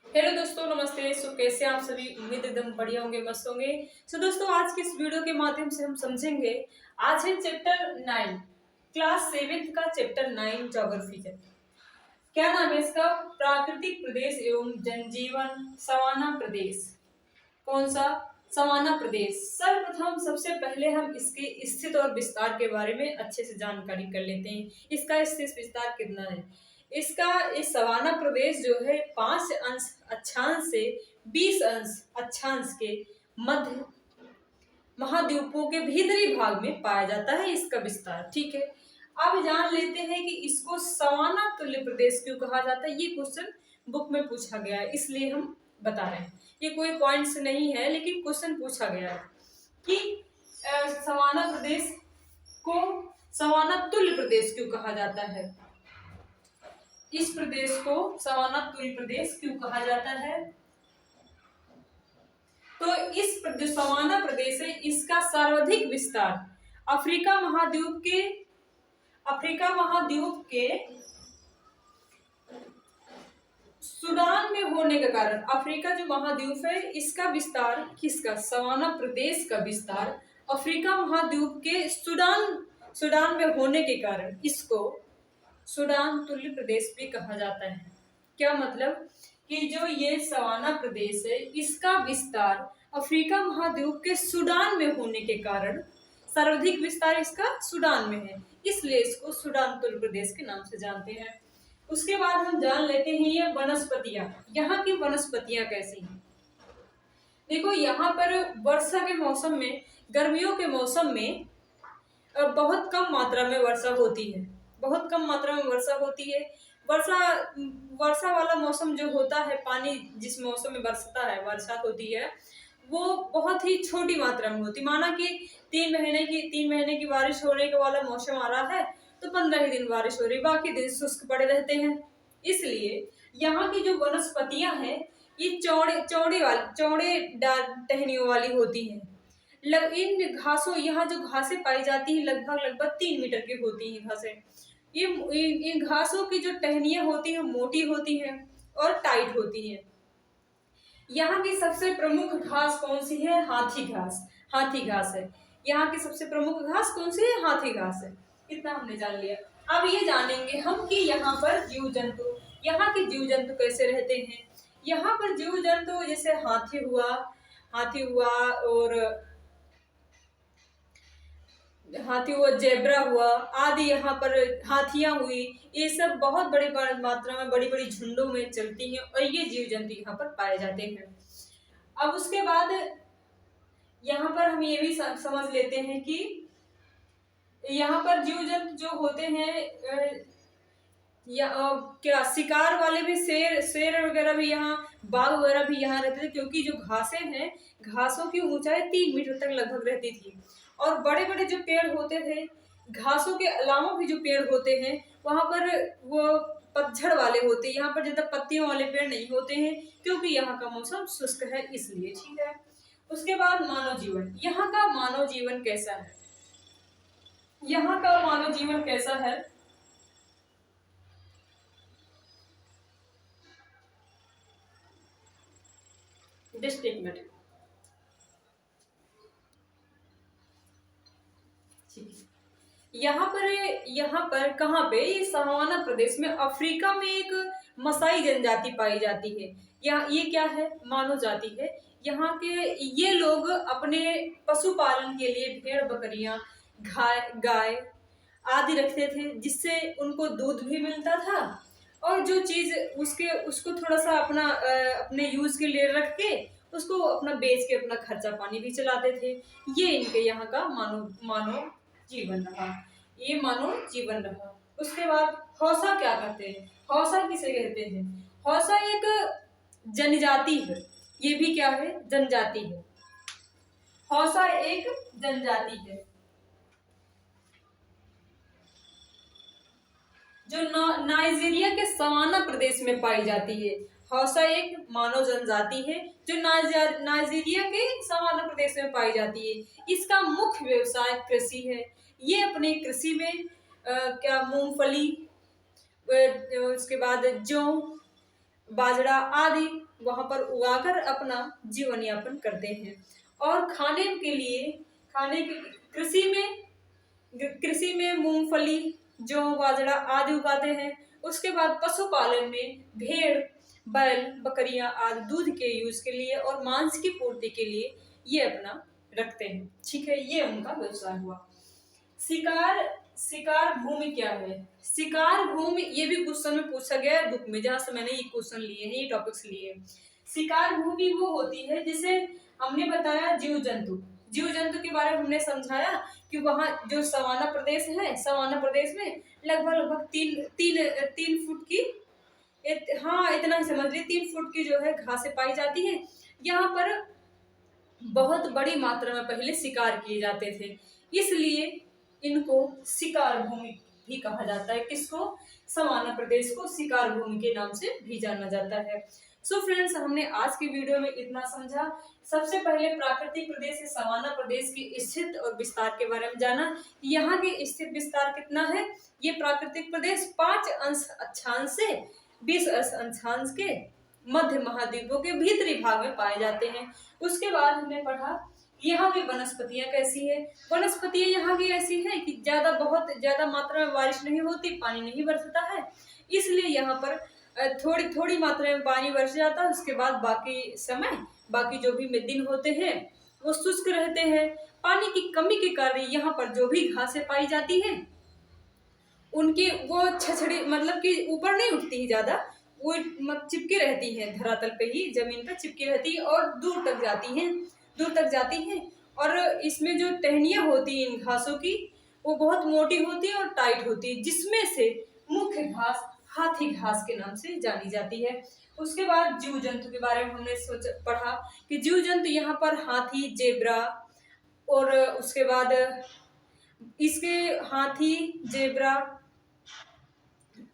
Hello दोस्तों, नमस्ते। कैसे हैं आप सभी? उम्मीद एकदम बढ़िया होंगे, मस्त होंगे। दोस्तों, आज की इस वीडियो के माध्यम से हम समझेंगे। आज है चैप्टर 9, क्लास 7 का चैप्टर 9 ज्योग्राफी का। क्या नाम है इसका? प्राकृतिक प्रदेश एवं जनजीवन, सवाना प्रदेश। कौन सा? सवाना प्रदेश। सर्वप्रथम सबसे पहले हम इसके स्थित और विस्तार के बारे में अच्छे से जानकारी कर लेते हैं। इसका स्थित विस्तार कितना है? इसका इस सवाना प्रदेश जो है 5 अंश अक्षांश से 20 अंश अक्षांश के मध्य महाद्वीपों के भीतरी भाग में पाया जाता है। इसका विस्तार, ठीक है। अब जान लेते हैं कि इसको सवाना तुल्य प्रदेश क्यों कहा जाता है। ये क्वेश्चन बुक में पूछा गया है, इसलिए हम बता रहे हैं। ये कोई पॉइंट्स नहीं है, लेकिन क्वेश्चन पूछा गया है कि सवाना प्रदेश को सवाना तुल्य प्रदेश क्यों कहा जाता है। इस प्रदेश को सवाना तुल्य प्रदेश क्यों कहा जाता है? तो इस सवाना प्रदेश है, इसका सर्वाधिक विस्तार अफ्रीका महाद्वीप के सूडान में होने के कारण, अफ्रीका जो महाद्वीप है इसका विस्तार किसका? सवाना प्रदेश का विस्तार अफ्रीका महाद्वीप के सूडान में होने के कारण इसको सूडान तुल्य प्रदेश भी कहा जाता है। क्या मतलब कि जो ये सवाना प्रदेश है इसका विस्तार अफ्रीका महाद्वीप के सूडान में होने के कारण सर्वाधिक विस्तार इसका सूडान में है, इसलिए इसको सूडान तुल्य प्रदेश के नाम से जानते हैं। उसके बाद हम जान लेते हैं ये वनस्पतियां, यहाँ की वनस्पतियां कैसी हैं। देखो, यहाँ पर वर्षा के मौसम में, गर्मियों के मौसम में बहुत कम मात्रा में वर्षा होती है। बहुत कम मात्रा में वर्षा होती है। वर्षा वर्षा वाला मौसम जो होता है, पानी जिस मौसम में बरसता है, वर्षा होती है, वो बहुत ही छोटी मात्रा में होती। माना कि 3 महीने की बारिश होने के वाला मौसम आ रहा है, तो 15 ही दिन बारिश हो रही, बाकी दिन शुष्क पड़े रहते हैं। इसलिए यहाँ की जो वनस्पतियां हैं ये चौड़े टहनियों वाली होती हैं। इन घासों, यहाँ जो घासें पाई जाती हैं लगभग 3 मीटर की होती हैं घासें। इन घासों की जो टहनियां होती हैं मोटी होती हैं और टाइट होती हैं। यहाँ की सबसे प्रमुख घास कौन सी है? हाथी घास। हाथी घास है यहाँ की सबसे प्रमुख घास। कौन सी है? हाथी घास है। इतना हमने जान लिया। अब ये जानेंगे हम कि यहाँ पर जीव जंतु, यहाँ के जीव जंतु कैसे रहते हैं। यहाँ पर जीव जंतु जैसे हाथी हुआ जेब्रा हुआ आदि, यहाँ पर हाथियां हुई, ये सब बहुत बड़ी मात्रा में, बड़ी बड़ी झुंडों में चलती हैं और ये जीव जंतु यहाँ पर पाए जाते हैं। अब उसके बाद यहाँ पर हम ये भी समझ लेते हैं कि यहाँ पर जीव जंतु जो होते हैं क्या शिकार वाले भी, शेर वगैरह भी, यहाँ बाघ वगैरह भी यहाँ रहते थे, क्योंकि जो घासें हैं, घासों की ऊंचाई 3 मीटर तक लगभग रहती थी। और बड़े बड़े जो पेड़ होते थे, घासों के अलावा भी जो पेड़ होते हैं वहां पर वो पतझड़ वाले होते हैं। यहाँ पर ज्यादा पत्तियों वाले पेड़ नहीं होते हैं, क्योंकि यहाँ का मौसम शुष्क है, इसलिए। ठीक है। उसके बाद मानव जीवन। यहाँ का मानव जीवन कैसा है? यहाँ का मानव जीवन कैसा है? जस्ट एक मिनट। यहाँ पर कहाँ पे? ये सवाना प्रदेश में, अफ्रीका में एक मसाई जनजाति पाई जाती है। ये क्या है? मानव जाति है। यहाँ के ये लोग अपने पशुपालन के लिए भेड़ बकरियां, गाय आदि रखते थे, जिससे उनको दूध भी मिलता था और जो चीज उसको थोड़ा सा अपने यूज के लिए रख के उसको अपना बेच के अपना खर्चा पानी भी चलाते थे। ये इनके यहाँ का मानव जीवन रहा। ये मानव जीवन रहा। उसके बाद हौसा क्या कहते हैं? हौसा किसे कहते हैं? हौसा एक जनजाति है। ये भी क्या है? जनजाति है। हौसा एक जनजाति है जो नाइजीरिया के सवाना प्रदेश में पाई जाती है। हौसा एक मानव जनजाति है जो नाइजीरिया के सवाना प्रदेश में पाई जाती है। इसका मुख्य व्यवसाय कृषि है। ये अपने कृषि में क्या मूंगफली, उसके बाद जौ, बाजरा आदि वहाँ पर उगाकर अपना जीवन यापन करते हैं। और खाने के कृषि में मूंगफली, जौ, बाजरा आदि उगाते हैं। उसके बाद पशुपालन में भेड़, बैल, बकरियां आदि दूध के यूज के लिए और मांस की पूर्ति के लिए ये अपना रखते हैं। ठीक है, ये उनका व्यवसाय हुआ। शिकार शिकार भूमि क्या है? शिकार भूमि ये भी क्वेश्चन में पूछा गया है बुक में, जहां से मैंने ये क्वेश्चन लिए हैं, ये टॉपिक्स लिए हैं। शिकार भूमि वो होती है जिसे हमने बताया जीव जंतु के बारे में हमने समझाया कि वहाँ जो सवाना प्रदेश है, सवाना प्रदेश में लगभग 3 फुट की हाँ इतना ही समझ लीजिए 3 फुट की जो है घासें पाई जाती है। यहाँ पर बहुत बड़ी मात्रा में पहले शिकार किए जाते थे, इसलिए इनको शिकार भूमि भी कहा जाता है। किसको? सवाना प्रदेश को शिकार भूमि के नाम से भी जाना जाता है। सो फ्रेंड्स, हमने आज की वीडियो में इतना समझा। सबसे पहले प्राकृतिक प्रदेश सवाना प्रदेश की स्थिति और विस्तार के बारे में जाना। यहाँ के स्थिति विस्तार कितना है? ये प्राकृतिक प्रदेश 5 अंश अक्षांश से 20 अंश अक्षांश के मध्य महाद्वीपों के भीतरी भाग में पाए जाते हैं। उसके बाद हमने पढ़ा यहाँ की वनस्पतियां कैसी है। वनस्पतियां यहाँ की ऐसी है कि बहुत ज्यादा मात्रा में बारिश नहीं होती, पानी नहीं बरसता है, इसलिए यहाँ पर थोड़ी थोड़ी मात्रा में पानी बरस जाता है। उसके बाद बाकी जो भी दिन होते हैं वो शुष्क रहते हैं। पानी की कमी के कारण यहाँ पर जो भी घासें पाई जाती है उनकी वो छछड़ी मतलब कि ऊपर नहीं उठती है ज्यादा, वो चिपकी रहती है धरातल पे ही, जमीन पर चिपकी रहती है और दूर तक जाती हैं। और इसमें जो टहनियाँ होती हैं इन घासों की वो बहुत मोटी होती है और टाइट होती है, जिसमें से मुख्य घास हाथी घास के नाम से जानी जाती है। उसके बाद जीव जंतु के बारे में हमने पढ़ा कि जीव जंतु यहाँ पर हाथी, जेब्रा और उसके बाद हाथी, जेब्रा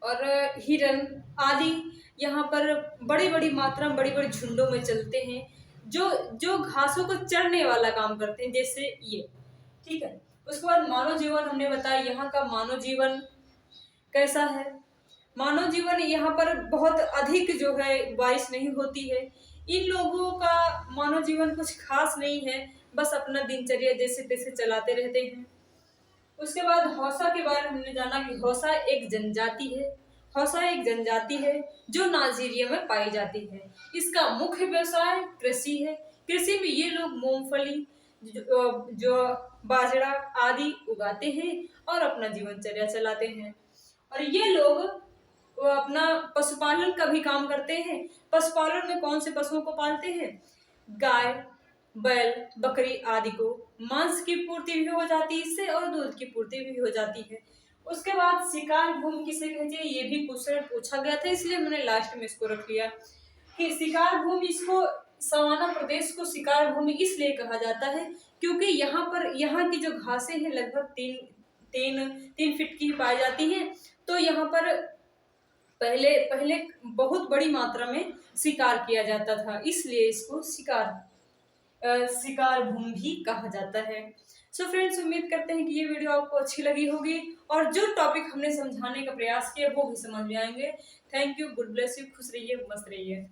और हिरन आदि यहाँ पर बड़ी बड़ी मात्रा में बड़ी बड़ी झुंडों में चलते हैं, जो घासों को चरने वाला काम करते हैं, जैसे ये। ठीक है, उसके बाद मानव जीवन हमने बताया। यहाँ का मानव जीवन कैसा है? मानव जीवन यहाँ पर बहुत अधिक जो है बारिश नहीं होती है। इन लोगों का मानव जीवन कुछ खास नहीं है, बस अपना दिनचर्या जैसे तैसे चलाते रहते हैं। उसके बाद हौसा के बारे में हमने जाना कि हौसा एक जनजाति है जो नाइजीरिया में पाई जाती है। इसका मुख्य व्यवसाय कृषि है। कृषि में ये लोग मूंगफली, जो बाजरा आदि उगाते हैं और अपना जीवनचर्या चलाते हैं। और ये लोग वो अपना पशुपालन का भी काम करते हैं। पशुपालन में कौन से पशुओं को पालते हैं? गाय, बैल, बकरी आदि को मांस की पूर्ति भी हो जाती है इससे और दूध की पूर्ति भी हो जाती है। उसके बाद शिकार भूमि किसे कहते हैं, ये भी क्वेश्चन पूछा गया था, इसलिए मैंने लास्ट में इसको रख लिया कि शिकार भूमि, इसको सवाना प्रदेश को शिकार भूमि इसलिए कहा जाता है क्योंकि यहाँ की जो घासें हैं लगभग 3 फीट की पाई जाती हैं। तो यहाँ पर पहले बहुत बड़ी मात्रा में शिकार किया जाता था, इसलिए इसको शिकार भूमि भी कहा जाता है। सो फ्रेंड्स, उम्मीद करते हैं कि ये वीडियो आपको अच्छी लगी होगी और जो टॉपिक हमने समझाने का प्रयास किया वो भी समझ में आएंगे। Thank you, good bless you, खुश रहिए, मस्त रहिए।